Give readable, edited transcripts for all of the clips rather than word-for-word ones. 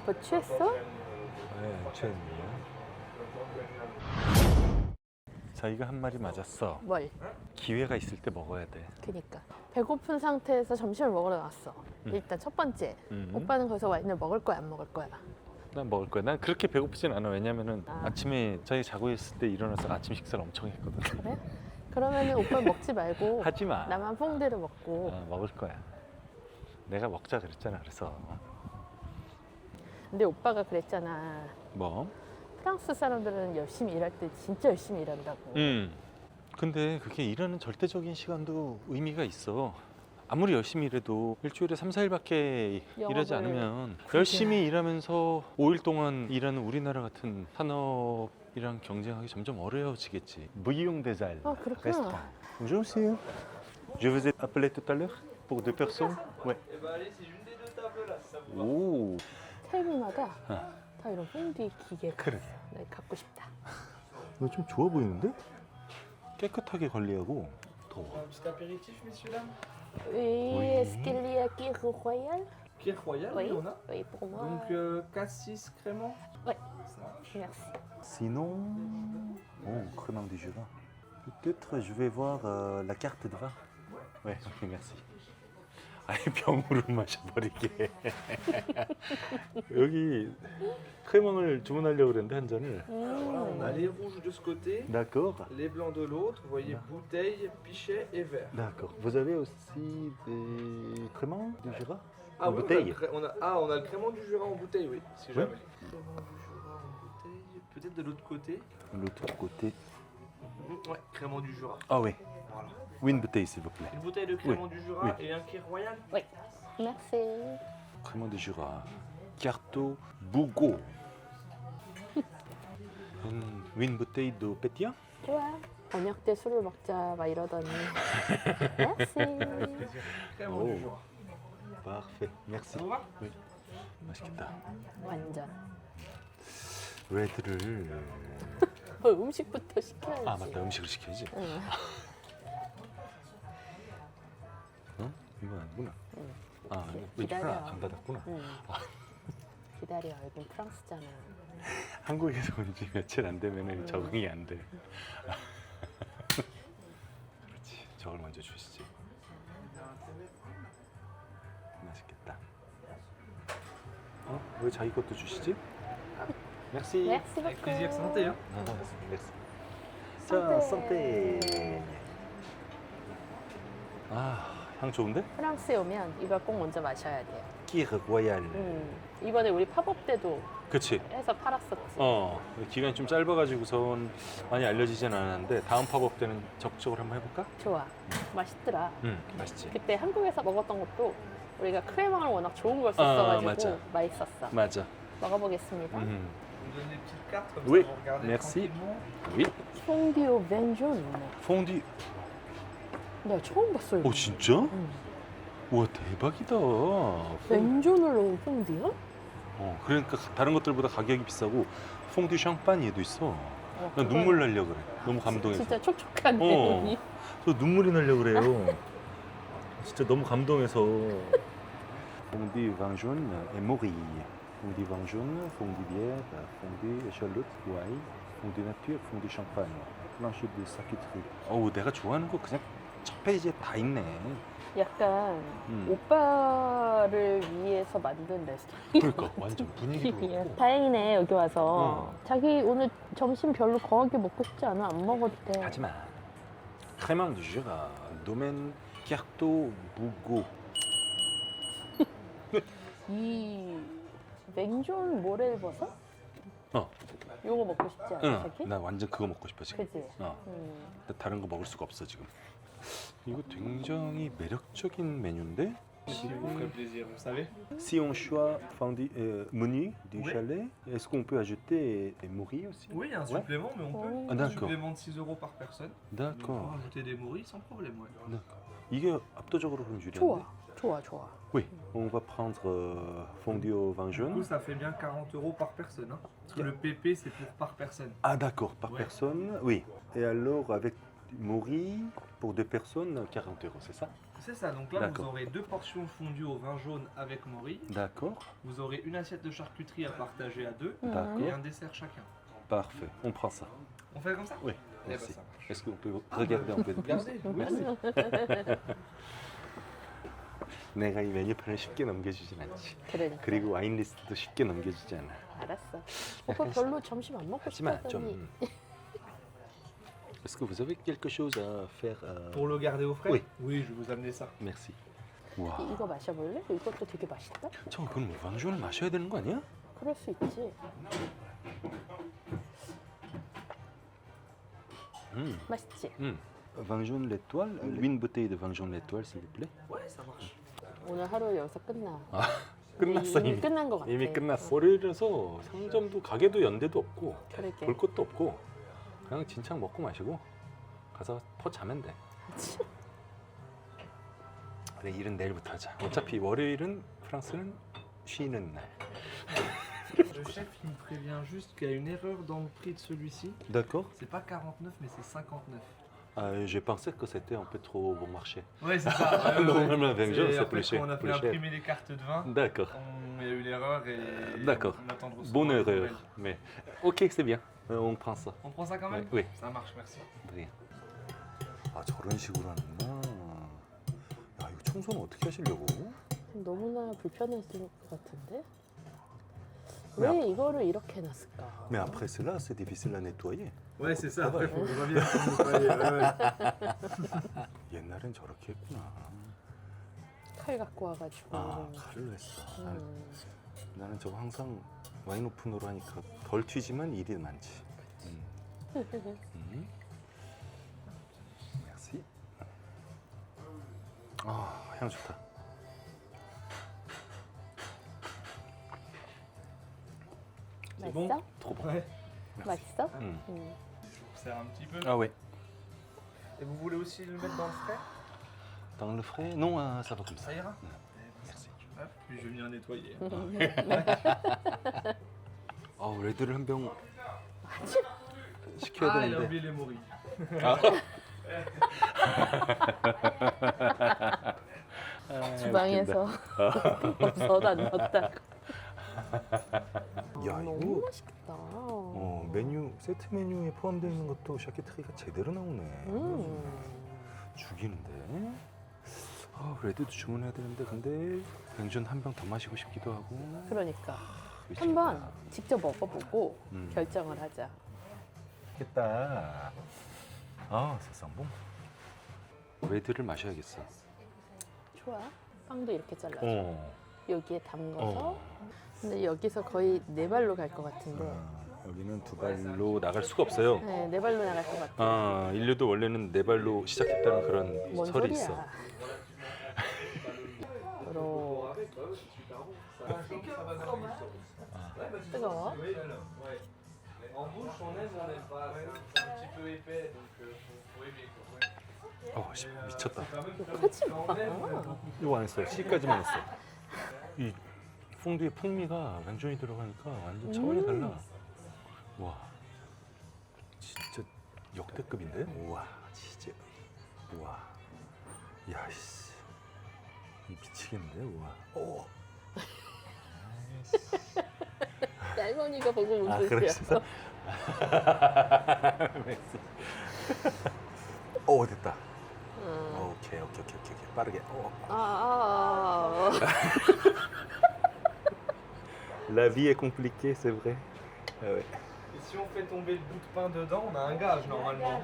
오빠 취했어? 네, 취했네요. 자기가 한 말이 맞았어. 뭘? 기회가 있을 때 먹어야 돼. 그니까 배고픈 상태에서 점심을 먹으러 나왔어. 일단 첫 번째 오빠는 거기서 와인을 먹을 거야 안 먹을 거야? 난 먹을 거야. 난 그렇게 배고프진 않아. 왜냐면은 아. 아침에 자기 자고 있을 때 일어나서 아침 식사를 엄청 했거든. 그래? 그러면은 오빠 먹지 말고 하지 마. 나만 퐁대를 먹고. 먹을 거야. 내가 먹자 그랬잖아. 그래서 근데 오빠가 그랬잖아. 뭐? 프랑스 사람들은 열심히 일할 때 진짜 열심히 일한다고. 근데 그게 일하는 절대적인 시간도 의미가 있어. 아무리 열심히 일해도 일주일에 3, 4일밖에 일하지 영업을 않으면 열심히 일하면서 5일 동안 일하는 우리나라 같은 산업이랑 경쟁하기 점점 어려워지겠지. Bouillon des Halles. 그렇구나. Restaurant. Bonjour monsieur. Je vous ai appelé tout à l'heure pour 2 personnes. Ouais. 오. 테이블마다 다 이런 퐁디 기계가 그래. 나 갖고 싶다. 너 좀 좋아 보이는데? 깨끗하게 관리하고 더워. Un petit apéritif, messieurs, dames. Oui, est-ce qu'il y a Kir Royal? Kir royal, Oui. oui, on a. Oui, pour moi. Donc cassis crémant. Ouais. Ça marche. Merci. Sinon, crème du Jura. Peut-être je vais voir la carte de vin. Ouais, ok, merci. 아니 병으로 마셔버리게. 여기 크레망을 주문하려고 그랬는데 한 잔을. Voilà, on a les rouges de ce côté, D'accord. les blancs de l'autre. Vous voyez, bouteille, pichet et verre. D'accord. Vous avez aussi des crémants du Jura Ah en oui, bouteille. on a le crémant du Jura en bouteille, oui, si Oui. jamais. Crémant du Jura en bouteille, peut-être de l'autre côté. L'autre côté. Ouais, crémant du Jura. Ah oui. Voilà. Oui, une bouteille s'il vous plaît. Une bouteille de crémant du Jura Oui. et un Kir royal. Oui. Merci. crémant du Jura. Carto Bougo. Une bouteille de pétillant. 좋아. 저녁 때 술을 먹자 막 이러더니. Merci. Crémant Oh. du Jura. Parfait. Merci. Ça vous va? Oui. 맛있겠다. 완전. 레드를 음식부터 시켜야지. 아 맞다 음식을 시켜야지. 응. 어? 이거 아니구나. 응. 아 기다려. 이거 안 받았구나. 응. 기다려. 여긴 프랑스잖아. 한국에서 온 지 며칠 안 되면 적응이 안 돼. 그렇지. 저걸 먼저 주시지. 맛있겠다. 왜 자기 것도 주시지? merci. Merci Avec beaucoup. plaisir, santé. Hein. merci. santé. 자, santé. 향 좋은데? 프랑스에 오면 이걸 꼭 먼저 마셔야 돼요. 끼르 로얄. 이번에 우리 팝업 때도 그치. 해서 팔았었지. 기간이 좀 짧아가지고선 많이 알려지진 않았는데 다음 팝업 때는 적극적으로 한번 해볼까? 좋아. 맛있더라. 맛있지. 그때 한국에서 먹었던 것도 우리가 크레망을 워낙 좋은 걸 썼어가지고 맞아. 맛있었어. 맞아. 먹어보겠습니다. Vous me donnez des petites cartes comme Oui, ça, vous regardez merci. tranquillement. Oui. 퐁듀 벤존. 퐁듀. 내가 처음 봤어 이거. 진짜? 응. 우와 대박이다. 벤존을 넣은 퐁듀야? 그러니까 다른 것들보다 가격이 비싸고 퐁듀 샹파니에도 있어. 나 그건 눈물 날려 그래. 너무 감동해서. 진짜 촉촉한 어. 내용이. 저 눈물이 날려 그래요. 진짜 너무 감동해서. 퐁듀 vin jaune et morille. 퐁듀 vin jaune, 퐁듀 bière, 퐁듀 échalote, wine, 퐁듀 nature, 퐁듀 champagne. planche de charcuterie. 어우 내가 좋아하는 거 그냥 첫 페이지에 다 있네. 약간 음. 오빠를 위해서 만든 레스토랑. 그러니까 완전 분위기도 그렇고. 다행이네 여기 와서. 자기 오늘 점심 별로 거하게 먹고 싶지 않아. 안 먹어도 돼. 하지마. crémant du Jura, domaine Carto Bougo. 이 맹존 모래버섯? 요거 먹고 싶지 않아 자기? 나 완전 그거 먹고 싶어 지금. 그지? 근데 다른 거 먹을 수가 없어 지금. 이거 굉장히 매력적인 메뉴인데. Si vous ferez plaisir, vous savez. Si on choisit menu du Oui. chalet, est-ce qu'on peut ajouter des morilles aussi? Oui, il y a un Ouais. supplément, mais on peut. Oh. Ah, Un d'accord. supplément de 6 € par personne. Donc, on peut D'accord. rajouter des morilles sans problème, ouais. d'accord. 이게 압도적으로 그럼 유리한데? 좋아. Oui, on va prendre fondu au vin Du jaune. coup, ça fait bien 40 € par personne. Hein. Parce que le PP, c'est pour par personne. Ah d'accord, par Ouais. personne, oui. Et alors avec Mori pour 2 personnes, 40 €, c'est ça? C'est ça, donc là vous D'accord. aurez 2 portions fondues au vin jaune avec mori. D'accord, Vous aurez une assiette de charcuterie à partager à 2 et d'accord. un dessert chacun. Parfait, on prend ça. On fait comme ça? Oui, Eh ben, merci. ça marche. Est-ce qu'on peut regarder un peu de plus? Regardez, merci. 내가 이 메뉴판을 쉽게 넘겨주진 않지. 그러니까. 그리고 와인 리스트도 쉽게 넘겨주지 않아. 알았어. 오빠 별로 점심 안 먹고 하지만 싶다더니. 좀. Est-ce que vous avez quelque chose à faire? Pour le garder au frais? Oui. Oui, je vais vous amener ça. Merci. 와, 이거 마셔볼래? 이것도 되게 맛있다. 저 그럼 왕주를 마셔야 되는 거 아니야? 그럴 수 있지. 맛있지? Vin jaune l'étoile, une bouteille de vin jaune l'étoile s'il vous plaît. Ouais, ça marche. 오늘 하루 여기서 끝나. 끝났어 이미 이미. 끝난 것 같아. 이미 끝났어. 월요일이라서 상점도 가게도 연대도 없고 그러게. 볼 것도 없고 그냥 진창 먹고 마시고 가서 퍼 자면 돼. 그래 일은 내일부터 하자. 어차피 월요일은 프랑스는 쉬는 날. Le chef, il me prévient juste qu'il y a une erreur dans le prix de celui-ci. D'accord. C'est pas 49, mais c'est 59. J'ai pensé que c'était un peu trop bon marché. Ouais, c'est ça. Normalement, avec C'est- c'est en plus fait, cher. quand on a fait plus cher. imprimer les cartes de vin, D'accord. il y a eu l'erreur et D'accord. on attend de recevoir Bonne une erreur. nouvelle. Mais ok, c'est bien. On prend ça. On prend ça quand même? Oui. Ça marche, merci. 네. 아 저런 식으로 하는구나. 야 이거 청소는 어떻게 하시려고? 너무나 불편했을 것 같은데? 왜 왜 이거를 이렇게 해놨을까? Mais après cela, c'est difficile à nettoyer. Ouais, c'est ça. Après, faut que je revienne. 옛날엔 저렇게 했구나. 칼 갖고 와가지고. 아 칼로 했어. 음. 나는 저거 항상 와인 오픈으로 하니까 덜 튀지만 일이 많지. Merci. 아향 좋다. 맛있어? trop bon. Ouais. 맛있어? 음. Je vous sers un petit peu. Ah ouais. Et vous voulez aussi le mettre dans le frais? Dans le frais? Non, ça va comme ça. Ça ira? Merci. Hop, puis je viens nettoyer. 레드를 한 병 시켜야 Ah, il a 되는데. oublié les moris. 주방에서 없어도 안 넣었다. 야 너무 이거 맛있겠다. 메뉴 세트 메뉴에 포함되어 있는 것도 샤키트리가 제대로 나오네. 죽이는데. 레드도 주문해야 되는데 근데 병준 한 병 더 마시고 싶기도 하고. 그러니까 미치겠다. 한번 직접 먹어보고 결정을 하자. 됐다. 세상봉. 레드를 마셔야겠어. 좋아. 빵도 이렇게 잘라줘. 여기에 담가서. 어. 근데 여기서 거의 네 발로 갈 것 같은데. 여기는 두 발로 나갈 수가 없어요. 네, 네 발로 나갈 것 같아. 인류도 원래는 네 발로 시작했다는 그런 뭔 설이 소리야? 있어. 뜨거워? En bouche, on aime pas. C'est un petit peu épais, donc faut aimer. 미쳤다. 하지 마. 이거 안 했어요. C까지만 했어. 이 퐁듀의 풍미가 완전히 들어가니까 완전 차원이 달라. 와, 진짜 역대급인데? 우와, 진짜. 우와, 야, 씨, 이 미치겠는데? 우와. 오. 할머니가 보고 웃으시오. 그러셨어? 됐다. 오케이, 빠르게. La vie est compliquée, c'est vrai. Ouais. Et si on fait tomber le bout de pain dedans, on a un gage normalement.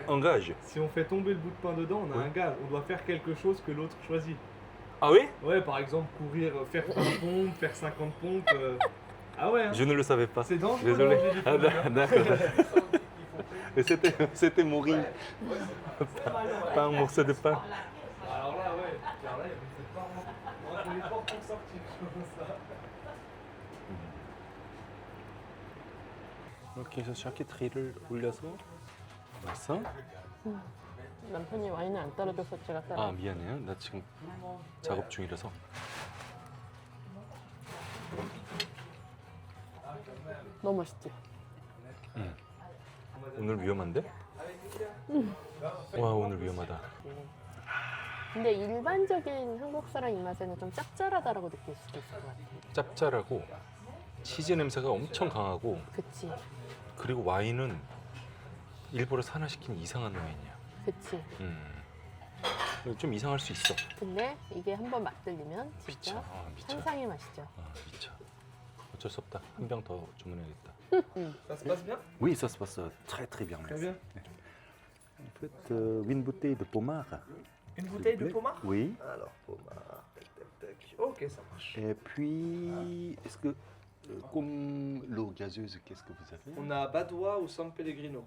Engage. Si on fait tomber le bout de pain dedans, on a un gage. On doit faire quelque chose que l'autre choisit. Ah oui? Ouais, par exemple, courir, faire 20 pompes, faire 50 pompes. Ah ouais, hein. Je ne le savais pas. C'est dangereux. Désolé. de manger du poulet, hein. D'accord. Mais c'était mourir. Pas un morceau de pain. Alors là, ouais. Alors là, c'est pas on est pas pour sortir comme ça. 이렇게 해서 샤키트리를 올려서 왔어? 남편이 와인을 안 따라줘서 제가 따라. 미안해요. 나 지금 작업 중이라서. 너무 맛있지? 오늘 위험한데? 와 오늘 위험하다. 근데 일반적인 한국 사람 입맛에는 좀 짭짤하다라고 느낄 수도 있을 것 같아요. 짭짤하고 치즈 냄새가 엄청 강하고 그치, 그리고 와인은 일부러 산화시킨 이상한 와인이야. 그치. 좀 이상할 수 있어. 근데 이게 한번 맛들리면 미쳐. 진짜 미쳐. 환상의 맛이죠. 미쳐. 어쩔 수 없다. 한 병 더 주문해야겠다. Ça se passe bien? Oui, ça se passe très très bien. Très bien. En fait, une bouteille de pommard. Une bouteille de pommard? Oui. Alors, pommard, tac, tac, tac. Ok, ça marche. Et puis, est-ce que, comme l'eau gazeuse, qu'est-ce que vous avez? On a Badois ou San Pellegrino.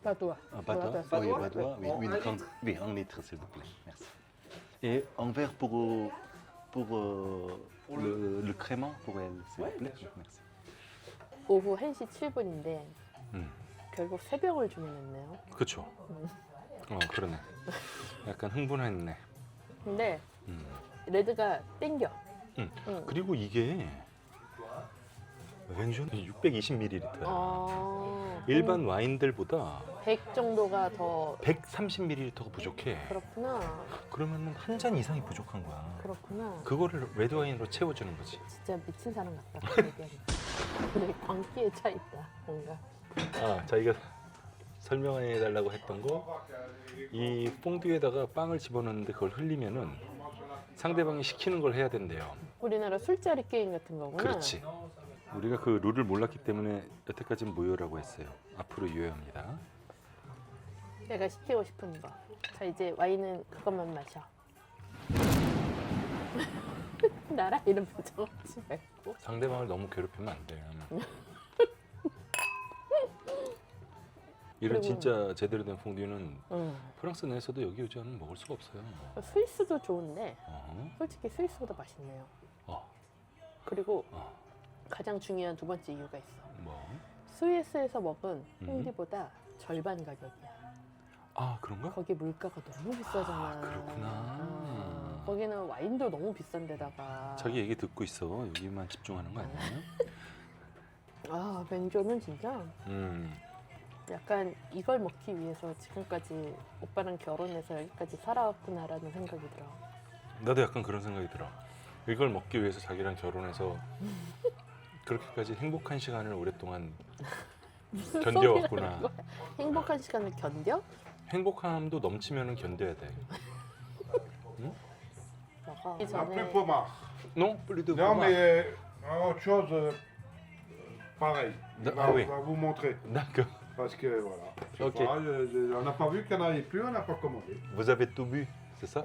바도아. Un badois. 바도아. Badois? Oui, badois. Oui, En une un grande. litre. Oui, un litre, s'il vous plaît. Merci. Et un verre pour le crément pour elle, s'il Ouais, vous plaît. bien sûr. Merci. 오후 1시 7분인데 음. 결국 새벽을 주문했네요. 그렇죠. 그러네. 약간 흥분했네. 근데 음. 레드가 땡겨. 그리고 이게 뱅숑 620ml. 일반 와인들보다 100 정도가 더 130ml가 부족해. 그렇구나. 그러면 한 잔 이상이 부족한 거야. 그렇구나. 그거를 레드 와인으로 채워주는 거지. 진짜 미친 사람 같다. 얘기하니까. 근데 광기에 차 있다. 뭔가. 자기가 설명해 달라고 했던 거, 이 퐁듀에다가 빵을 집어넣는데 그걸 흘리면은 상대방이 시키는 걸 해야 된대요. 우리나라 술자리 게임 같은 거구나. 그렇지. 우리가 그 룰을 몰랐기 때문에 여태까지는 무효라고 했어요. 앞으로 유효합니다. 내가 시키고 싶은 거. 자, 이제 와인은 그것만 마셔. 나라 이름 표정하지 말고. 상대방을 너무 괴롭히면 안 돼. 이런 그리고- 진짜 제대로 된 퐁듀는 응. 프랑스 내에서도 여기 오지 않으면 먹을 수가 없어요. 스위스도 좋은데 어? 솔직히 스위스보다 맛있네요. 어. 그리고 어. 가장 중요한 두 번째 이유가 있어. 뭐? 스위스에서 먹은 퐁듀보다 절반 가격이야. 그런가? 거기 물가가 너무 비싸잖아. 그렇구나. 거기는 와인도 너무 비싼데다가. 자기 얘기 듣고 있어. 여기만 집중하는 거 아니야? 뱅조는 진짜 음. 약간 이걸 먹기 위해서 지금까지 오빠랑 결혼해서 여기까지 살아왔구나라는 생각이 들어. 나도 약간 그런 생각이 들어. 이걸 먹기 위해서 자기랑 결혼해서 그렇게까지 행복한 시간을 오랫동안 무슨 견뎌왔구나. 소리를 하는 거야? 행복한 시간을 견뎌? 행복함도 넘치면은 견뎌야 돼. 먹어. 이 On n'a plus 전에 pommard. Non, plus de Non, fromage. mais autre chose, pareil. Ah oui. On va vous montrer. D'accord. Parce que voilà. Je sais Ok. pas, on n'a pas vu qu'il n'y en avait plus, on n'a pas commandé. Vous avez tout bu, c'est ça?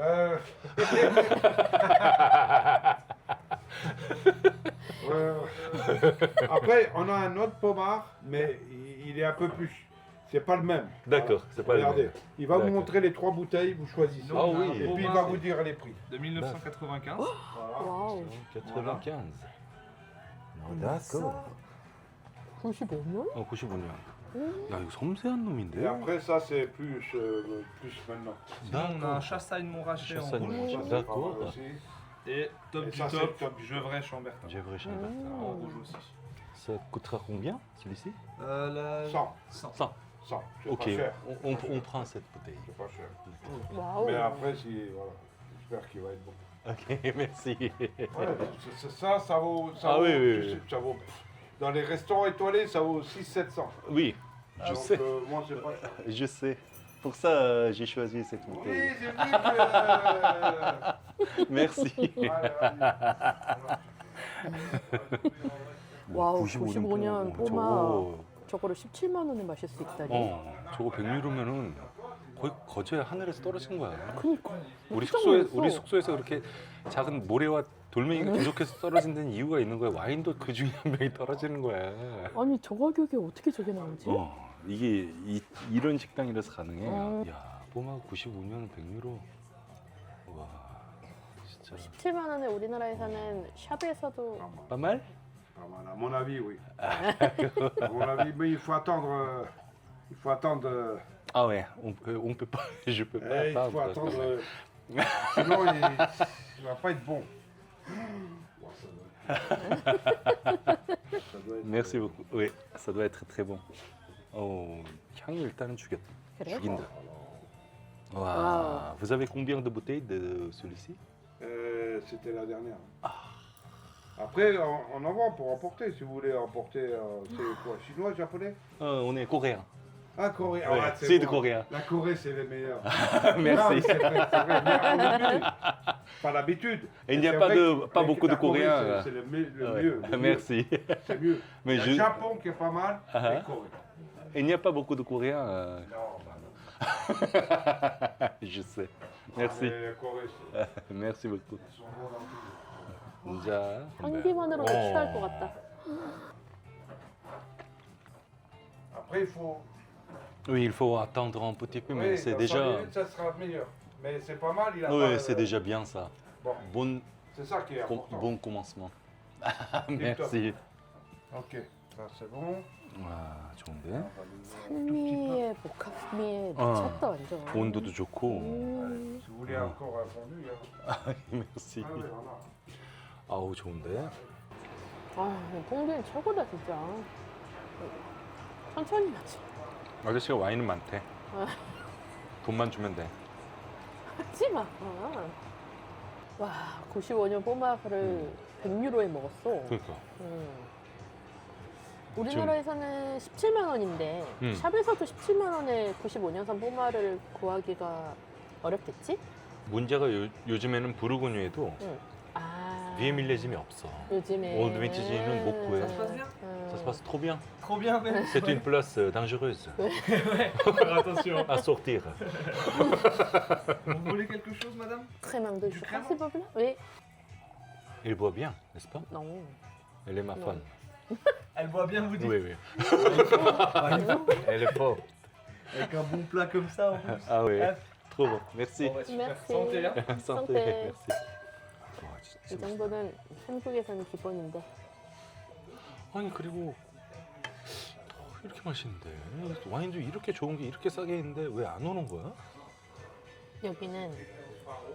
Après, on a un autre pommard, mais il est un peu plus. C'est pas le même. D'accord, c'est pas le Regardez, même. il va vous D'accord. montrer les trois bouteilles, vous choisissez. Ah oui. Et puis il va vous dire les prix. De 1995. 와우 95. D'accord. 95년? 95년. 야, 이거 섬세한 놈인데? Et après, ça, c'est plus maintenant. Sinon, on a un Chassagne Montrachet en Chassagne rouge. Montrachet. D'accord. Aussi. Et top Et du ça, c'est top, le top du top. Gevrey Chambertin. J'ai vrai Chambertin. En rouge aussi. Ça coûtera combien, celui-ci? 100. 100. 100. C'est Ok, pas cher. on prend cette bouteille. C'est pas cher. 와우. Mais après, si, voilà, j'espère qu'il va être bon. Ok, merci. Ouais, ça vaut. Ça Ah vaut, oui, oui, tu oui. sais, ça vaut. Dans les restaurants étoilés, ça vaut 600-700. Oui, je Donc, sais, moi, c'est pas cher. je sais. Pour ça, j'ai choisi cette Oui, bouteille. j'ai vu que. Merci. Allez, allez. 와우 95년 포마 저거, 저거를 17만 원에 마실 수 있다니. 저거 100유로면은 거의 거제 하늘에서 떨어진 거야. 그니까. 우리 깜짝 숙소에 놀랐어. 우리 숙소에서 그렇게 작은 모래와 돌멩이가 계속해서 떨어진 데는 이유가 있는 거야. 와인도 그 중에 한 병이 떨어지는 거야. 아니 저 가격에 어떻게 저게 나오지? 이게 이런 식당이라서 가능해. 어. 야, 뽀마 95년 100유로. 와, 진짜. 17만 원에 우리나라에서는 샵에서도 빠말? Pas mal, à mon avis, oui. À mon avis, mais il faut attendre. Il faut attendre. Ah ouais, on peut pas, je peux pas Il faut attendre. attendre. Sinon, il va pas être bon. Ça doit être- Merci beaucoup. Oui, ça doit être très bon. 향이 일단은 그래? 죽인다. Alors, Waouh. Vous avez combien de bouteilles de celui-ci? C'était la dernière. Après, on en vend pour emporter, si vous voulez emporter. C'est quoi, chinois, japonais? On est coréen. Ah, coréen. Ouais, Ah, c'est de bon. coréen. La Corée, c'est les meilleurs. Merci. Non, c'est vrai, c'est vrai. Mais on oublie. Pas l'habitude. Et il n'y a C'est pas vrai de- que pas la beaucoup de Corée, Coréens, c'est- là. C'est le mieux. le Ouais. mieux, le mieux. Merci. C'est mieux. Mais Il y a je- le Japon qui est pas mal, Ah, et Corée. Il n'y a pas beaucoup de Coréens. Non, bah non. Je sais. Merci. Mais la Corée, c'est- Merci beaucoup. ils sont bons dans tout. 자, 향기만으로도 취할 것 같다. Après, il faut. Oui, il faut attendre un petit peu, mais Oui, c'est dans déjà. 5 minutes, ça sera meilleur. Mais c'est pas mal, il a pas. Oui, c'est déjà bien ça. Bon, Bon, c'est ça qui est important. bon commencement. Merci. Ok, ça c'est bon. 와, 좋은데? 산미에 복합미에 어. 미쳤다 완전. 온도도 좋고. Si vous voulez encore un fondu, il y a. merci. Ah oui, voilà. 아우, 좋은데? 아, 퐁듀는 최고다 진짜. 천천히 마시. 아저씨가 와인은 많대. 아. 돈만 주면 돼. 하지 마. 와, 95년 뽀마를 100유로에 먹었어. 그러니까. 우리나라에서는 17만 원인데 음. 샵에서도 17만 원에 95년산 뽀마를 구하기가 어렵겠지? 문제가 요즘에는 부르고뉴에도 응. 아. 위에 밀레짐이 없어. 요즘에 올드 빈티지는 못 구해요. Ça se passe bien Ça se passe trop bien. Trop bien même. C'est une place dangereuse Ouais, faire attention. à sortir. Vous voulez quelque chose, madame? crémant Du crémant? s'il vous plaît? Oui. Il boit bien, n'est-ce pas? Non. Elle est ma Non. femme. Elle voit bien, vous dites. Oui, oui. Ah, il faut. Elle est forte. Avec un bon plat comme ça en plus. Ah oui. Hop. Trop bon. Merci. Bon, bah, super. Merci. Santé, hein. Santé. santé. Merci. 와, 이 진짜. 정도는 한국에서는 기본인데. 아니 그리고 이렇게 맛있는데 와인도 이렇게 좋은 게 이렇게 싸게 있는데 왜 안 오는 거야? 여기는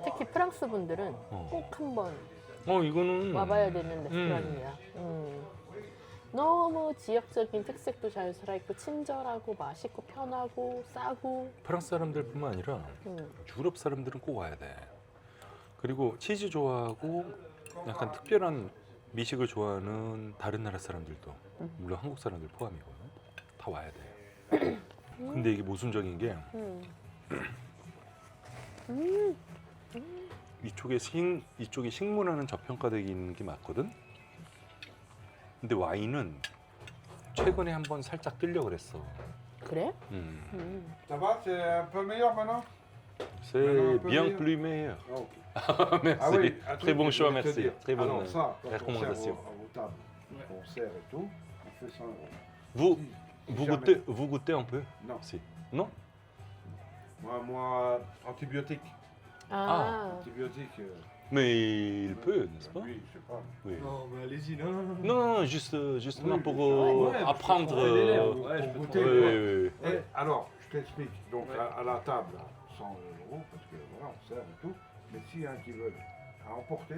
특히 프랑스 분들은 어. 꼭 한번 이거는 와봐야 되는 레스토랑이야. 너무 지역적인 특색도 잘 살아있고 친절하고 맛있고 편하고 싸고. 프랑스 사람들뿐만 아니라 유럽 사람들은 꼭 와야 돼. 그리고 치즈 좋아하고 약간 특별한 미식을 좋아하는 다른 나라 사람들도 물론 한국 사람들 포함이고 다 와야 돼. 근데 이게 모순적인 게 이쪽에 식문화는 저평가되어 있는 게 맞거든. 근데 와인은 최근에 한번 살짝 뜨려 그랬어. 그래? Ça va, c'est un peu meilleur maintenant? C'est Maintenant, un peu bien meilleur. plus meilleur. Ah, ok. merci. Ah oui, un Très truc bon que je choix, voulais te merci. dire. Très bonne Alors ça, quand recommandation. on sert à vos tables, on sert et tout, on fait 100 euros. Vous, Si jamais. vous goûtez un peu? Non, Si. Non? moi, antibiotiques. 아, Antibiotiques. Mais il peut, n'est-ce pas? Oui, je sais pas. Oui. Non, mais allez-y, non, non, non. Non, justement Oui, pour ouais, apprendre. pour aider l'élève. Pour Ouais, je peux goûter, te- oui, quoi. oui, oui. Et alors, je t'explique. Donc, Ouais. à la table, 100 euros, parce que voilà, on sert et tout. Mais s'il y en a qui veulent à emporter,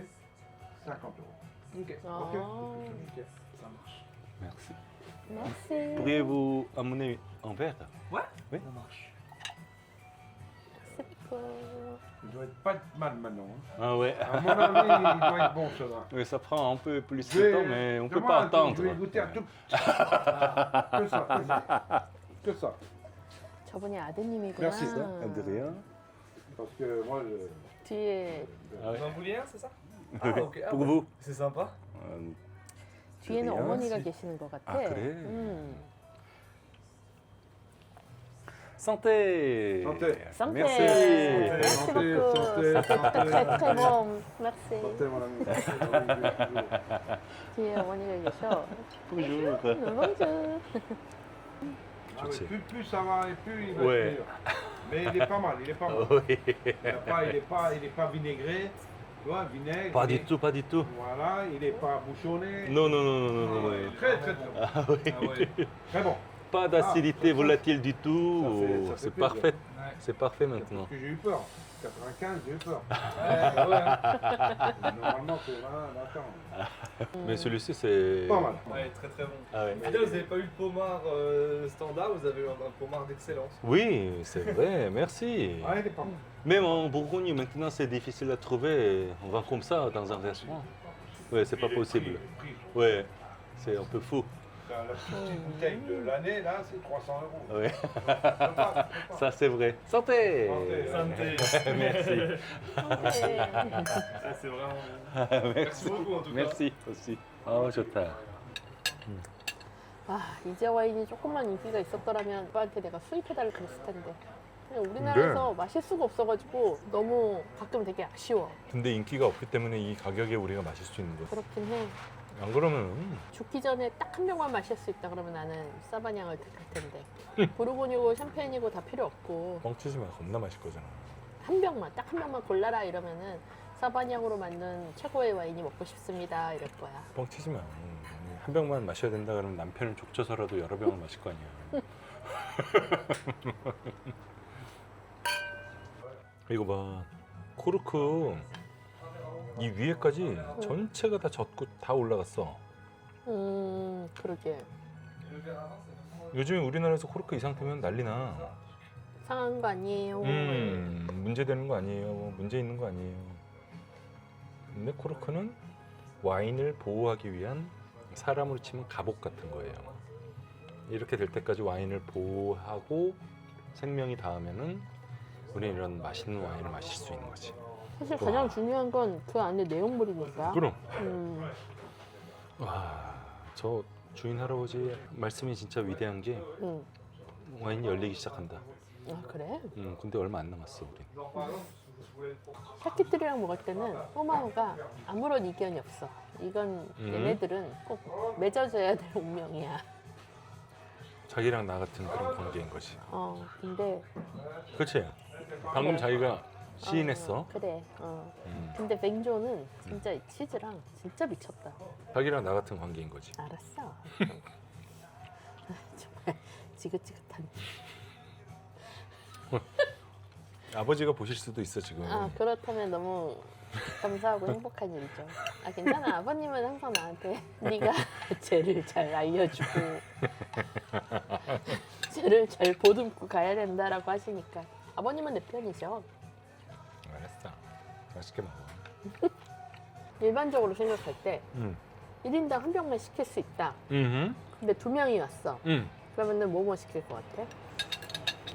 50 euros. Ok. 아. Ok, ça marche. Merci. merci. Pourriez-vous amener un verre? Ouais, Oui. ça marche. merci beaucoup. Il doit être pas mal maintenant. Hein. Ah ouais. À mon avis, il doit être bon, ça va. Oui, ça prend un peu plus Je de vais- temps, mais on peut Demande pas un truc, attendre. Je vais goûter à tout. Que ça, que ça. Que ça. 저분이 아드님이구나. Merci. De rien. Parce que moi, 뒤에 Ah ouais. Vous en vouliez un, c'est ça? Oui. Ah, ok. Ah, Pour ouais. vous. C'est sympa. 뒤에는 그래요? 어머니가 계시는 것 같아. 아, 그래? Santé. Santé. santé. Merci. Merci Santé, beaucoup. santé, Ça fait santé. très très bon. Merci. santé, mon ami. 뒤에 어머니가 계셔. Bonjour. bonjour. Ah, sais. mais plus ça va et plus il va Ouais. être meilleur. Mais il est pas mal, il est pas mal. Oui. Il est pas vinaigré, tu vois, vinaigre. Pas il du est- tout, pas du tout. Voilà, il est pas bouchonné. Non, non, non, non, non, non. Ouais, non. très très très bon. Ah oui. Ah ouais. Très bon. Pas d'acidité ça- volatile du tout. ça fait C'est plaisir. parfait. Ouais. C'est parfait maintenant. Parce que j'ai eu peur. 95, j'ai eu peur. Ouais. Normalement, c'est 20 ans. Mais celui-ci, c'est... Pas mal. Ouais, très très bon. Ah ouais. Mais là, vous n'avez pas eu le pomard standard, vous avez eu un pomard d'excellence. Oui, c'est vrai, merci. Ouais, il est pas mal. Même en Bourgogne, maintenant, c'est difficile à trouver. On va comme ça dans un restaurant. Ouais, c'est pas possible. Ouais, c'est un peu fou. La petite bouteille de l'année, là, c'est 300 €. Ouais, Je peux pas. ça c'est vrai. Santé. Santé. Merci. Ça, c'est vraiment. Merci beaucoup, en tout cas. merci aussi. 좋다. 아, 이지아 와인이 조금만 인기가 있었더라면 오빠한테 내가 수입해달라고 그랬을 텐데. 그냥 우리나라에서 마실 수가 없어가지고 너무 가끔 되게 아쉬워. 근데 인기가 없기 때문에 이 가격에 우리가 마실 수 있는 거지. 그렇긴 해. 안 그러면 죽기 전에 딱 한 병만 마실 수 있다 그러면 나는 사바냥을 택할 텐데. 보르고뉴고 샴페인이고 다 필요 없고 뻥치지 마. 겁나 마실 거잖아. 한 병만 딱 한 병만 골라라 이러면은 사바냥으로 만든 최고의 와인이 먹고 싶습니다 이럴 거야. 뻥치지 마. 한 병만 마셔야 된다 그러면 남편은 족쳐서라도 여러 병을 마실 거 아니야. 이거 봐. 코르크 이 위에까지 전체가 다 젖고 다 올라갔어. 그러게. 요즘에 우리나라에서 코르크 이 상태면 난리나. 상한 거 아니에요. 문제 되는 거 아니에요. 문제 있는 거 아니에요. 근데 코르크는 와인을 보호하기 위한 사람으로 치면 갑옷 같은 거예요. 이렇게 될 때까지 와인을 보호하고 생명이 닿으면은 우리는 이런 맛있는 와인을 마실 수 있는 거지. 사실 가장 중요한 건 그 안에 내용물이니까. 그럼. 음, 와, 저 주인 할아버지 말씀이 진짜 위대한 게 와인이 열리기 시작한다. 아 그래? 근데 얼마 안 남았어 우리. 사키들이랑 먹을 때는 꼬마호가 아무런 이견이 없어. 이건 얘네들은 꼭 맺어줘야 될 운명이야. 자기랑 나 같은 그런 관계인 거지. 근데 그렇지? 방금 자기가 시인했어. 그래. 근데 뱅조는 진짜 이 치즈랑 진짜 미쳤다. 자기랑 나 같은 관계인 거지. 알았어. 정말 지긋지긋한. 아버지가 보실 수도 있어 지금. 아 그렇다면 너무 감사하고 행복한 일이죠. 아 괜찮아. 아버님은 항상 나한테 네가 쟤를 잘 알려주고 쟤를 잘 보듬고 가야 된다라고 하시니까 아버님은 내 편이죠. 알았어. 맛있게 먹어. 일반적으로 생각할 때 응. 1인당 한 병만 시킬 수 있다. 응. 근데 2명이 왔어. 응. 그러면은 뭐 시킬 것 같아?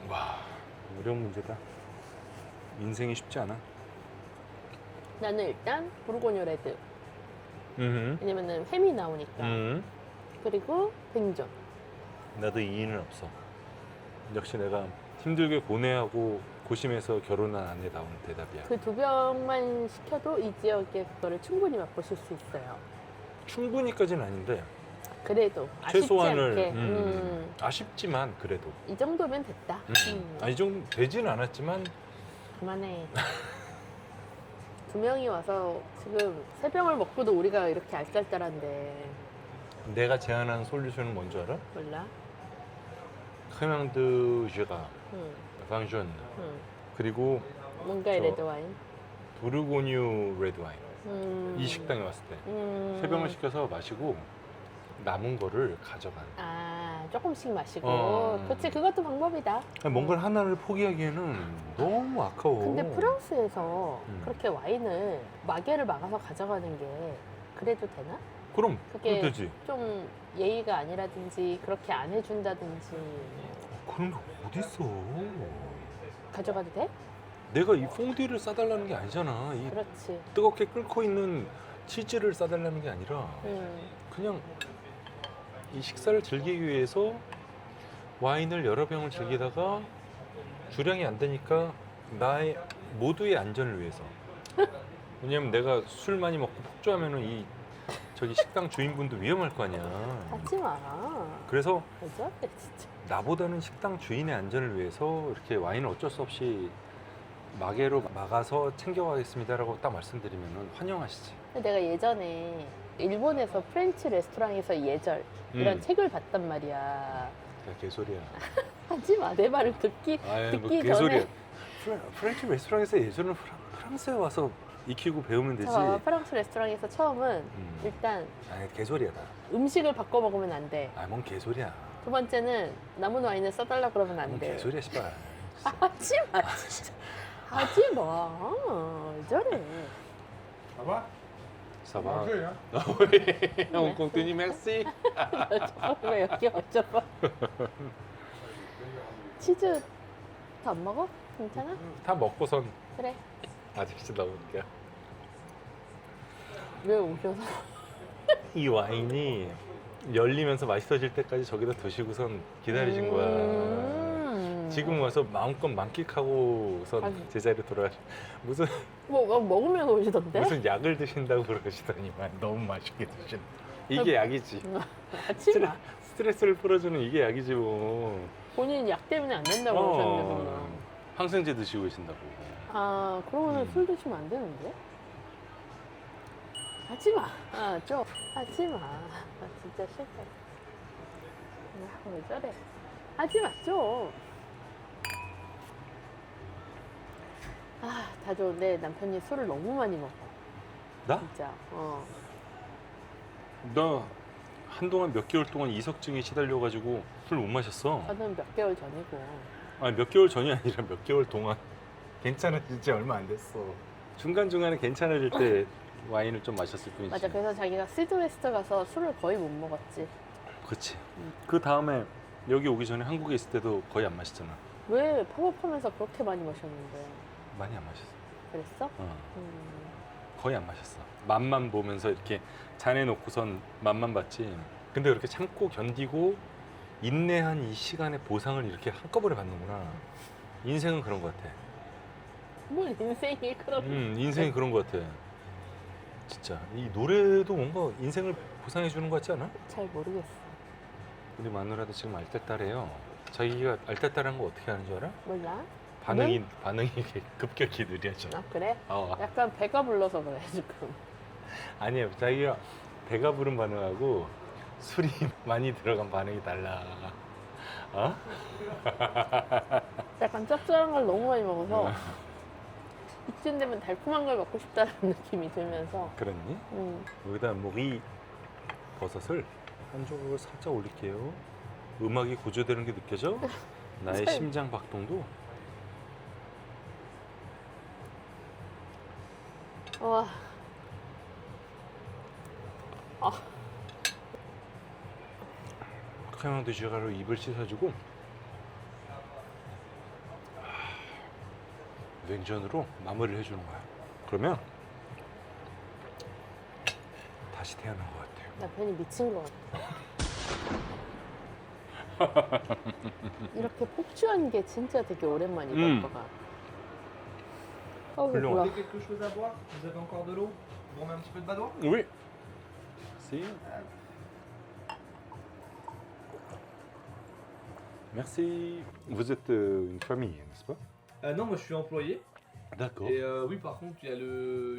와, 어려운 문제다. 인생이 쉽지 않아. 나는 일단 부르고뉴 레드. 응. 왜냐면은 햄이 나오니까. 응. 그리고 뱅존. 나도 이의는 없어. 역시 내가 힘들게 고뇌하고 고심해서 결혼한 아내 나오는 대답이야. 그 2병만 시켜도 이 지역의 그거를 충분히 맛보실 수 있어요. 충분히까지는 아닌데 그래도 아쉽지 최소한을 않게 아쉽지만 그래도 이 정도면 됐다. 이 정도 되지는 않았지만 그만해. 2명이 와서 지금 3병을 먹고도 우리가 이렇게 알짤짤한데 내가 제안한 솔루션은 뭔지 알아? 몰라? 크랑드 쉐가 방존 그리고 뭔가의 저- 레드 와인. 부르고뉴 레드 와인 이 식당에 왔을 때 3병을 시켜서 마시고 남은 거를 가져간. 아 조금씩 마시고. 어. 그치 그것도 방법이다. 뭔가를 하나를 포기하기에는 너무 아까워. 근데 프랑스에서 음. 그렇게 와인을 마개를 막아서 가져가는 게 그래도 되나? 그럼 그게 되지. 좀 예의가 아니라든지 그렇게 안 해준다든지 그런 게 어딨어. 가져가도 돼? 내가 이 퐁듀를 싸달라는 게 아니잖아. 이 그렇지. 뜨겁게 끓고 있는 치즈를 싸달라는 게 아니라 그냥 이 식사를 즐기기 위해서 와인을 여러 병을 즐기다가 주량이 안 되니까 나의 모두의 안전을 위해서. 왜냐면 내가 술 많이 먹고 폭주하면은 이 저기 식당 주인분도 위험할 거 아니야. 하지 마. 그래서 그죠? 진짜. 나보다는 식당 주인의 안전을 위해서 이렇게 와인을 어쩔 수 없이 마개로 막아서 챙겨가겠습니다라고 딱 말씀드리면 환영하시지. 내가 예전에 일본에서 프렌치 레스토랑에서 예절 이런 책을 봤단 말이야. 개소리야. 하지 마. 내 말을 듣기 뭐 듣기 개소리야. 전에. 프렌치 레스토랑에서 예전에 프랑스에 와서 익히고 배우면 되지. 저 프랑스 레스토랑에서 처음은 일단 아니 개소리야 다. 음식을 바꿔 먹으면 안 돼. 뭔 개소리야. 두 번째는 남은 와인을 써달라 그러면 안 뭔 돼. 개소리야 씨발. 하지 마 진짜. 하지 마. 왜 저래. Ça va? Ça va. Manger, hein? On continue, merci. 왜 여기 어쩌고. 치즈 더 안 먹어? 괜찮아? 다 먹고선 그래. 아저씨 나올게요. 왜 오셔서? 이 와인이 열리면서 맛있어질 때까지 저기다 두시고선 기다리신 거야. 지금 와서 마음껏 만끽하고선 아니. 제자리로 돌아가. 무슨 뭐 먹으면서 오시던데? 무슨 약을 드신다고 그러시더니만 너무 맛있게 드신. 이게 약이지. 하지 마. 스트레스를 풀어주는 이게 약이지 뭐. 본인 약 때문에 안 된다고 그러셨는데 그러면. 항생제 드시고 계신다고. 아 그러면 술 드시면 안 되는데? 하지 마. 좀 하지 마. 진짜 싫다. 왜 저래? 하지 마 좀. 다 좋은데 남편이 술을 너무 많이 먹어. 나? 진짜. 나 한동안 몇 개월 동안 이석증에 시달려가지고 술 못 마셨어. 저는 몇 개월 전이고. 아니 몇 개월 전이 아니라 몇 개월 동안. 괜찮아진 지 얼마 안 됐어. 중간중간에 괜찮아질 때 와인을 좀 마셨을 뿐이지. 맞아. 그래서 자기가 시드웨스트 가서 술을 거의 못 먹었지. 그치. 그 다음에 여기 오기 전에 한국에 있을 때도 거의 안 마셨잖아. 왜 팝업하면서 그렇게 많이 마셨는데? 많이 안 마셨어. 그랬어? 거의 안 마셨어. 맛만 보면서 이렇게 잔에 놓고선 맛만 봤지. 근데 그렇게 참고 견디고 인내한 이 시간의 보상을 이렇게 한꺼번에 받는구나. 인생은 그런 것 같아. 뭘 인생이 그런. 인생이 그런 것 같아. 진짜 이 노래도 뭔가 인생을 보상해 주는 것 같지 않아? 잘 모르겠어. 우리 마누라도 지금 알딸딸해요. 자기가 알딸딸한 거 어떻게 하는 줄 알아? 몰라? 반응이 급격히 느려져. 아 그래? 어. 약간 배가 불러서 그래 지금. 아니에요. 자기가 배가 부른 반응하고 술이 많이 들어간 반응이 달라. 어? 약간 짭짤한 걸 너무 많이 먹어서 이쯤 되면 달콤한 걸 먹고 싶다는 느낌이 들면서. 그랬니? 여기다 모기 버섯을 한 조각을 살짝 올릴게요. 음악이 고조되는 게 느껴져? 나의 설- 심장 박동도. 와. 크레망 드 쥐가로 입을 씻어주고 냉전으로 마무리를 해주는 거야. 그러면 다시 태어난 것 같아요. 남편이 미친 것 같아. 이렇게 폭주한 게 진짜 되게 오랜만이다 오빠가. 훌륭하다. 뭐야. Vous avez quelque chose à boire? Vous avez encore de l'eau? Vous remet un petit peu de badois? Oui. Si. Merci. Vous êtes une famille, n'est-ce pas? Non, moi je suis employé. D'accord. Et oui, par contre, il y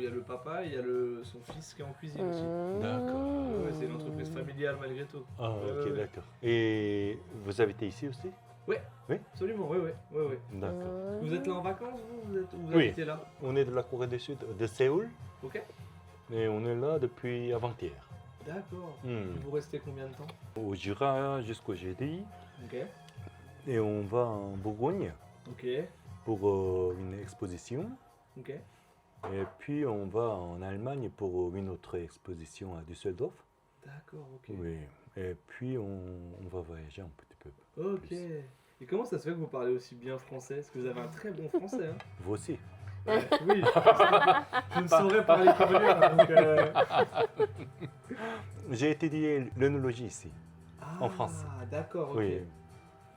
a le papa et il y a son fils qui est en cuisine aussi. D'accord. Ouais, c'est une entreprise familiale malgré tout. Ah, ok, ouais. d'accord. Et vous habitez ici aussi? Absolument, oui. D'accord. Vous êtes là en vacances, vous Oui. habitez là? On est de la Corée du Sud, de Séoul, Ok. et on est là depuis avant-hier. D'accord. Hmm. Vous restez combien de temps? Au Jura jusqu'au jeudi, Ok. et on va en Bourgogne Ok. pour une exposition. Ok. Et puis on va en Allemagne pour une autre exposition à Düsseldorf. D'accord, ok. Oui. Et puis on va voyager un petit peu. Ok. plus. Et comment ça se fait que vous parlez aussi bien français? Parce que vous avez un très bon français. Hein. Vous aussi. Oui. Je ne saurais parler comme lui. Hein, donc, J'ai étudié l'œnologie ici. En France. Ah, d'accord, ok. Oui.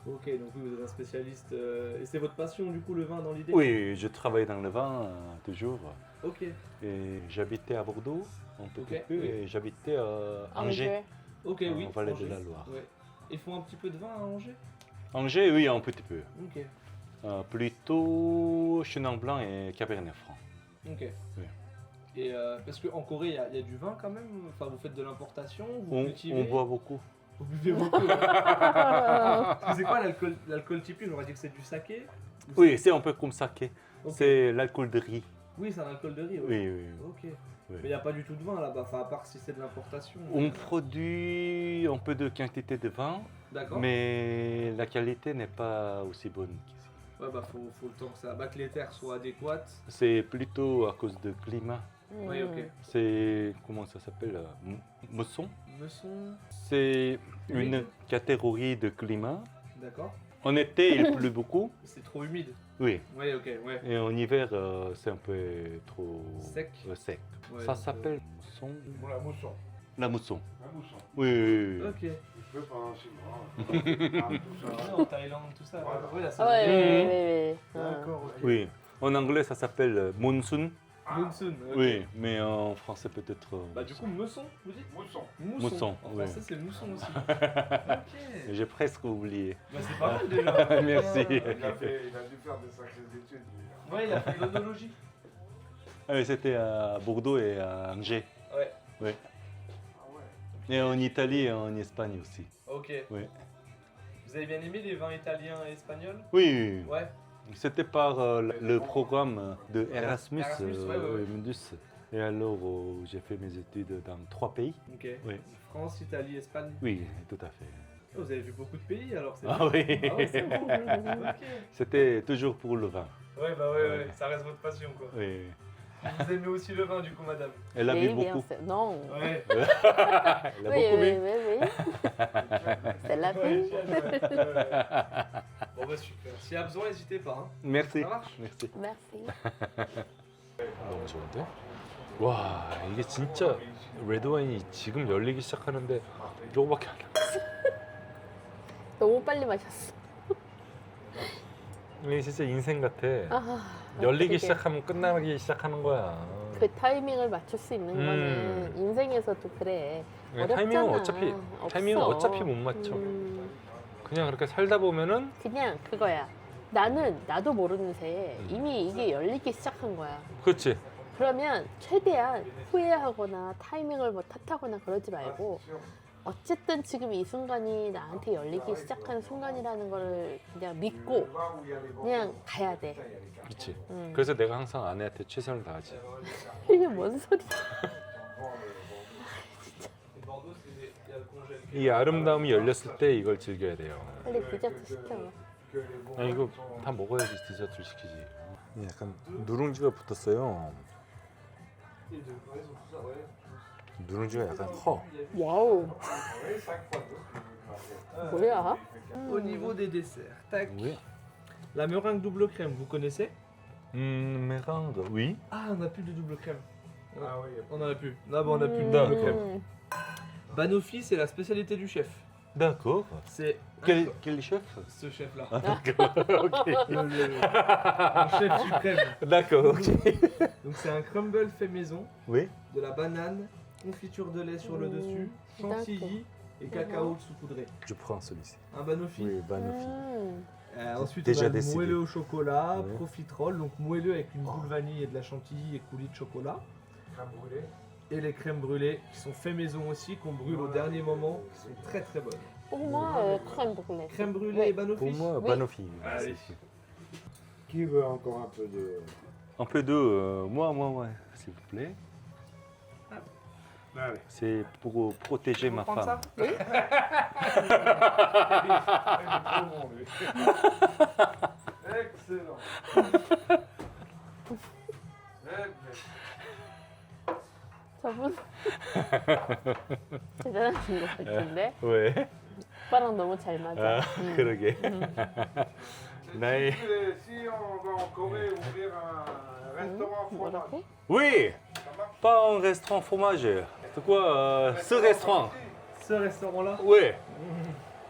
Ok, donc vous êtes un spécialiste. Et c'est votre passion, du coup, le vin dans l'idée? Oui, je travaille dans le vin toujours. Ok. Et j'habitais à Bordeaux un petit Ok, peu oui. et j'habitais à Angers. Ok, oui. En Vallée de Angers. la Loire. Ouais. Ils font un petit peu de vin à Angers? Angers, oui, un petit peu. Ok. Plutôt Chenin Blanc et Cabernet Franc. Ok. Oui. Et parce qu'en Corée, il y a du vin quand même? Enfin, vous faites de l'importation? Vous On cultivez? boit beaucoup. Vous buvez beaucoup. Parce que c'est quoi l'alcool typique? J'aurais dit que c'est du saké. Oui, c'est un peu comme saké. Ok. C'est l'alcool de riz. Oui, c'est un alcool de riz. Ouais. Oui, oui. Ok. Oui. Mais il n'y a pas du tout de vin là-bas, enfin, à part si c'est de l'importation. On produit un peu de quantité de vin, D'accord. mais la qualité n'est pas aussi bonne qu'ici. Ouais, bah faut le temps que ça, que les terres soient adéquates. C'est plutôt à cause du climat. Oui, ok. C'est, comment ça s'appelle, mousson. Meçon. C'est une Humide. catégorie de climat. D'accord. En été, il pleut beaucoup. C'est trop humide. Oui. Oui, ok, ouais. Et en hiver, c'est un peu trop Sec. sec. Ouais, Ça donc, s'appelle mousson. Pour la mousson. La mousson. La mousson. Oui, oui, oui. Ok. Il pleut pendant 6 mois. Ah, tout ça. En Thaïlande, tout ça. Voilà. Oui, la Ah ouais, saison. ouais, ouais, ouais. D'accord, ok. Oui. En anglais, ça s'appelle monsoon. Monsoon. ok. Oui, mais en français peut-être. Bah du coup, meçon, vous dites? Mousson. Mousson. En ouais. français, c'est mousson aussi. Ok. J'ai presque oublié. Bah c'est pas mal déjà. Merci. Il a dû faire des sacrées études. lui. Ouais, il a fait de l'onologie. Ah oui, c'était à Bordeaux et à Angers. Ouais. Oui. Ah ouais. Et en Italie et en Espagne aussi. Ok. Oui. Vous avez bien aimé les vins italiens et espagnols? Oui, oui, oui. Ouais. C'était par le programme de Erasmus, Erasmus, ouais, ouais. Mundus. Et alors, j'ai fait mes études dans 3 pays. Ok. Oui. France, Italie, Espagne. Oui, tout à fait. Oh, vous avez vu beaucoup de pays alors c'est Ah bien. oui. Ah ouais, c'est bon. Ok. C'était toujours pour le vin. Ouais, bah ouais, ouais, ça reste votre passion quoi. Oui. Vous aimez aussi le vin du coup, madame? Elle a bu Oui, bien beaucoup. sûr. Non. Ouais. Elle a Oui, beaucoup oui, bu. oui, oui. C'est la Ouais, vie. Bon bah super. S'il y a besoin, n'hésitez pas. Hein. Merci. Ça marche? Merci. Merci. 너무 좋은데? 와, 이게 진짜 레드와인이 지금 열리기 시작하는데 이거밖에 안 남았어. 너무 빨리 마셨어. 이게 진짜 인생 같아. 아, 열리기 그러게. 시작하면 끝나기 시작하는 거야. 그 타이밍을 맞출 수 있는 음. 거는 인생에서도 그래. 타이밍은 어렵잖아. 타이밍은 없어. 어차피 못 맞춰. 음, 그냥 그렇게 살다 보면은 그냥 그거야. 나도 모르는 새에 이미 이게 열리기 시작한 거야. 그렇지. 그러면 최대한 후회하거나 타이밍을 뭐 탓하거나 그러지 말고 어쨌든 지금 이 순간이 나한테 열리기 시작한 순간이라는 걸 그냥 믿고 그냥 가야 돼. 그렇지. 음. 그래서 내가 항상 아내한테 최선을 다하지. 이게 뭔 소리야? Et Bordeaux, il y a le congèle. 이 아름다움이 열렸을 때 이걸 즐겨야 돼요. 빨리 디저트 시켜. 아 이거 다 먹어야지 디저트를 시키지. 약간 누룽지가 붙었어요. Et de ouais, ils ont tout ça, ouais. 누룽지가 약간 커. 와우. 뭐야? Au niveau des desserts, tac. Oui. La meringue double crème, vous connaissez? méringue. Oui. Ah, on n'a plus de double crème. Ah oui. On en a plus. Là, on n'a plus de D'accord. double crème. Banoffee, c'est la spécialité du chef. D'accord. C'est quel chef? ce chef-là. D'accord. Ok. Le chef suprême. D'accord. Ok. Donc c'est un crumble fait maison, Oui. de la banane, confiture de lait sur le dessus, chantilly et cacao saupoudré. Je prends celui-ci. Un banoffee. Oui, Banoffee. Ensuite, Déjà on a le décidé. moelleux au chocolat, Ouais. profiterole, donc moelleux avec une boule vanille et de la chantilly et coulis de chocolat. Crème brûlée. Et les crèmes brûlées qui sont fait maison aussi, qu'on brûle au dernier moment, qui sont très très bonnes. Pour moi, crème brûlée. Crème brûlée Oui. et banoffee. Pour moi, Oui. Banoffee. Allez. Qui veut encore un peu de. Un peu de moi, s'il vous plaît. Allez. C'est pour protéger Vous ma prendre femme. ça? Excellent. 저분 대단하신 것 같은데 왜? 오빠랑 너무 잘 맞아. 그러게. 나의 Si on va en Corée ouvrir un restaurant fromage, 뭐라고? Oui, ça marche pas un restaurant fromage. C'est quoi ce restaurant? Ce restaurant-là? Oui,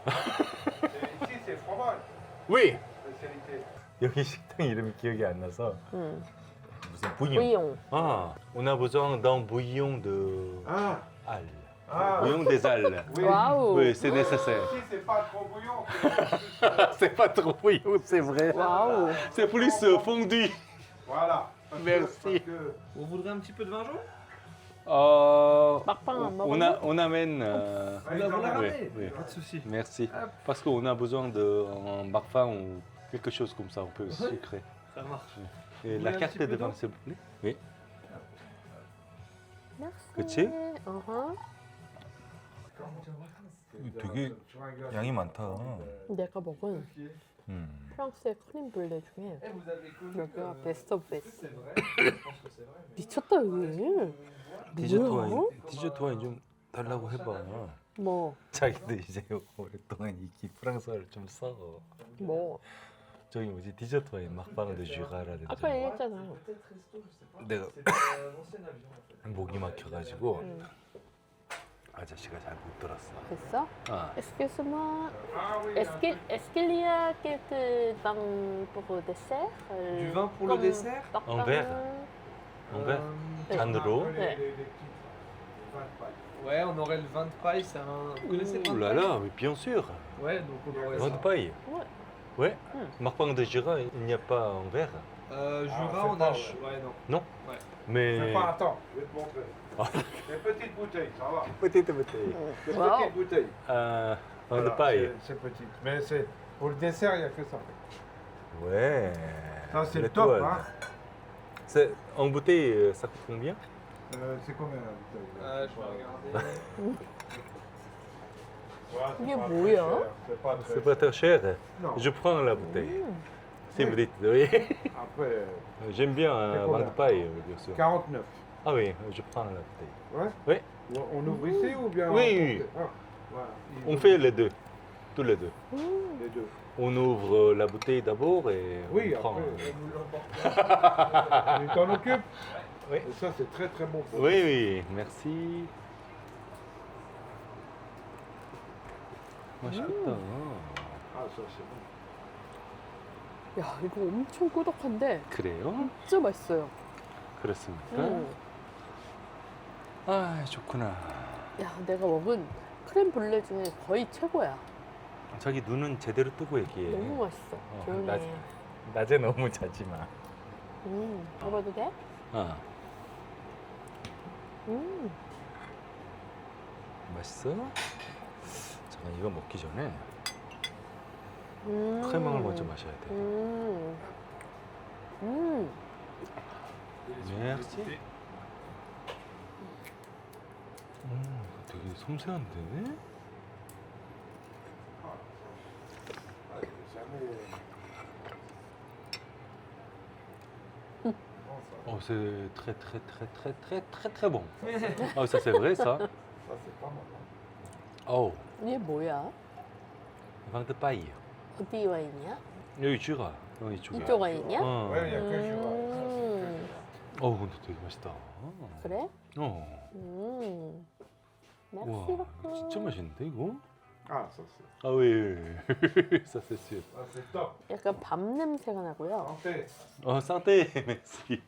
Ici, c'est fromage, oui. spécialité. 여기 식당 이름이 기억이 안 나서 응. 무슨 bouillon. 부용. Ah, on a besoin d'un bouillon de Ah, algues. ah Bouillon des algues. oui. 와우. Oui, c'est nécessaire. Ici, c'est pas trop bouillon. c'est C'est pas trop bouillon, c'est vrai. 와우. C'est plus fondu. Voilà. Parce Merci. que Vous voudrez un petit peu de vin jaune? 막방 안 먹어? on amène. On la Oui, ramener, oui. pas de souci. Merci. Hop. Parce qu'on a besoin d'un parfum ou quelque chose comme ça, un peu sucré. Ça marche. Et Vous la voulez un carte petit de peu vin, d'eau s'il vous plaît. Oui. Merci. 그치? 어허. 되게 양이 많다. 내가 먹은 프랑스의 크림 블레 중에 Eh, vous avez connu 여기가 que- 베스트 오브 Est-ce que 베스트. c'est vrai Je pense que c'est vrai. mais- 미쳤다 여기. 디저트 뭐야? 와인, 디저트 와인 좀 달라고 해봐. 뭐? 자기도 이제 오랫동안 이 프랑스어를 좀 써. 뭐? 저기 뭐지 디저트 와인 막방 드 쥐가라든지. 아까 얘기했잖아. Peut-être resto, je sais pas. 내가 C'était un ancien avion en fait. 목이 막혀가지고 응. 아저씨가 잘 못 들었어. 됐어? 아, Excuse-moi. Ah oui, Est-ce qu'il y a quelques vins pour le dessert? Du vin pour le dessert En verre. En verre. Euh, 잔으로. 네. Ouais, on aurait le vin de paille, c'est un. Vous connaissez le vin Ouh de là paille là, mais bien sûr. Ouais, donc on aurait Vin ça. de paille. Ouais. Ouais. Hmm. Marpang de Jura, il n'y a pas en verre. Jura, c'est on pas a. vrai. Ouais, non. Non. Ouais. Mais. C'est pas, attends, je vais te montrer. Ah. Des petites bouteilles, ça va. Petite bouteille. Des Wow. petites bouteilles. Vin de Voilà, paille. c'est petite. Mais c'est pour le dessert, il n'y a que ça. Ouais. Ça, c'est le L'étoile. top, hein. C'est en bouteille, ça coûte combien? C'est combien la bouteille Je vais regarder. Ouais, c'est 이게 pas 뭐야? très cher, C'est pas très C'est pas très cher. Non. Je prends la bouteille. 음. Si vous dites, oui. Après, J'aime bien C'est vin combien de paille, bien sûr. 49. Ah oui, je prends la bouteille. Ouais. Oui. On ouvre ici ou bien Oui, on oui. Ah, voilà. On fait les deux. Tous les deux. 음. les deux. On ouvre la bouteille d'abord et Oui, on prend. après. On nous l'emporte. Tu t'en occupes Oui. Et ça, c'est très très bon. Pour Oui, oui, merci. 맛있겠다. Ah, ça, c'est bon. 야 이거 엄청 꾸덕한데 그래요? 진짜 맛있어요. 그렇습니까? 음. 아, 좋구나. 야 내가 먹은 크림 블레 중에 거의 최고야. 자기 눈은 제대로 뜨고 얘기해. 너무 맛있어. 조용히 낮, 해. 낮에 너무 자지 마. 먹어도 돼? 아, 맛있어? 잠깐 이거 먹기 전에 크레망을 먼저 마셔야 돼. merci. 되게 섬세한데? c'est très très très très très très très bon. Ah, ça c'est vrai ça. Ça, c'est pas mal. Oh, 이게 뭐야? vin de paille. 어디 와인이야? 여기 쥐가 여기 이쪽에. 이쪽 와인이야? Ouais, il y a que Jura. 근데 되게 맛있다. 그래? 와, merci beaucoup. 진짜 맛있는데 이거? Ah, ça, c'est 아 oui, ça c'est sûr. ah, c'est top. 약간 밥 냄새가 나고요. Santé. santé, merci.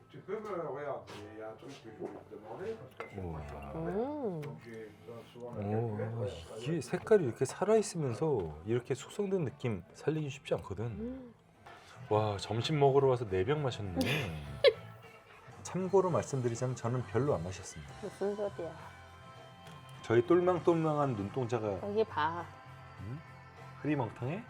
Tu peux me regarder, il y a un truc que je voulais te demander parce que je sais pas comment faire. Donc, j'ai besoin souvent de la calculette. 이게 색깔이 이렇게 살아있으면서 이렇게 숙성된 느낌 살리기 쉽지 않거든. 와, 점심 먹으러 와서 4병 마셨네. 참고로 말씀드리자면 저는 별로 안 마셨습니다. 무슨 소리야? 저희 똘망똘망한 눈동자가 여기 봐. 흐리멍텅해?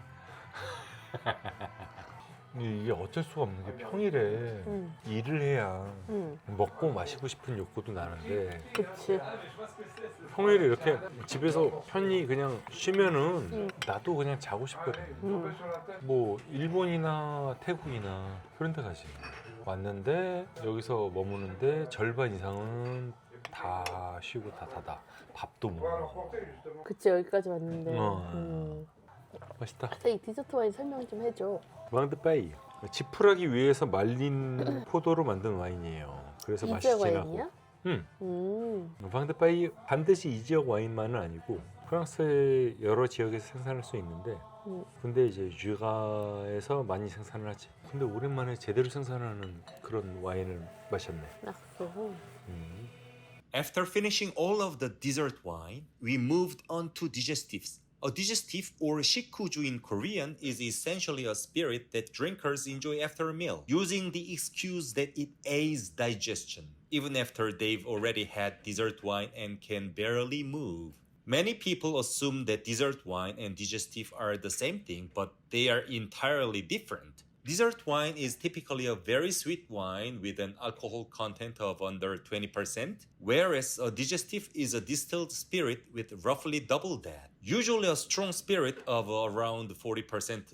이게 어쩔 수가 없는 게 평일에 응. 일을 해야 응. 먹고 마시고 싶은 욕구도 나는데 그치. 평일에 이렇게 집에서 편히 그냥 쉬면은 나도 그냥 자고 싶거든. 뭐 일본이나 태국이나 그런 데 가지. 왔는데 여기서 머무는데 절반 이상은 다 쉬고 다 타다. 밥도 못 먹어. 그치 여기까지 왔는데. 맛있다. 이 디저트 와인 설명 좀 해줘. 왕드바이. 지푸라기 위에서 말린 포도로 만든 와인이에요. 그래서 맛이 이제 진하고. 와인이야? 응. 왕드바이 반드시 이 지역 와인만은 아니고 프랑스의 여러 지역에서 생산할 수 있는데 근데 이제 쥐가에서 많이 생산을 하지. 근데 오랜만에 제대로 생산하는 그런 와인을 마셨네. 낙수. After finishing all of the dessert wine, we moved on to digestives. A digestif or shikuju in Korean is essentially a spirit that drinkers enjoy after a meal, using the excuse that it aids digestion, even after they've already had dessert wine and can barely move. Many people assume that dessert wine and digestif are the same thing, but they are entirely different. Dessert wine is typically a very sweet wine with an alcohol content of under 20%, whereas a digestif is a distilled spirit with roughly double that, usually a strong spirit of around 40%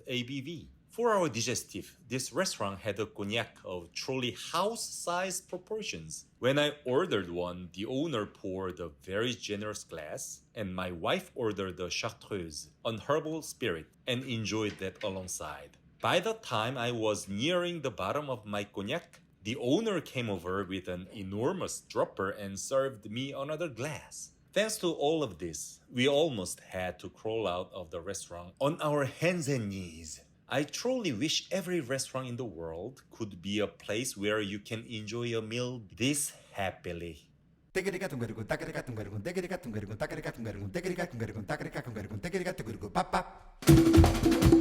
ABV. For our digestif, this restaurant had a cognac of truly house-sized proportions. When I ordered one, the owner poured a very generous glass, and my wife ordered a chartreuse, an herbal spirit, and enjoyed that alongside. By the time I was nearing the bottom of my cognac, the owner came over with an enormous dropper and served me another glass. Thanks to all of this, we almost had to crawl out of the restaurant on our hands and knees. I truly wish every restaurant in the world could be a place where you can enjoy a meal this happily. Papap.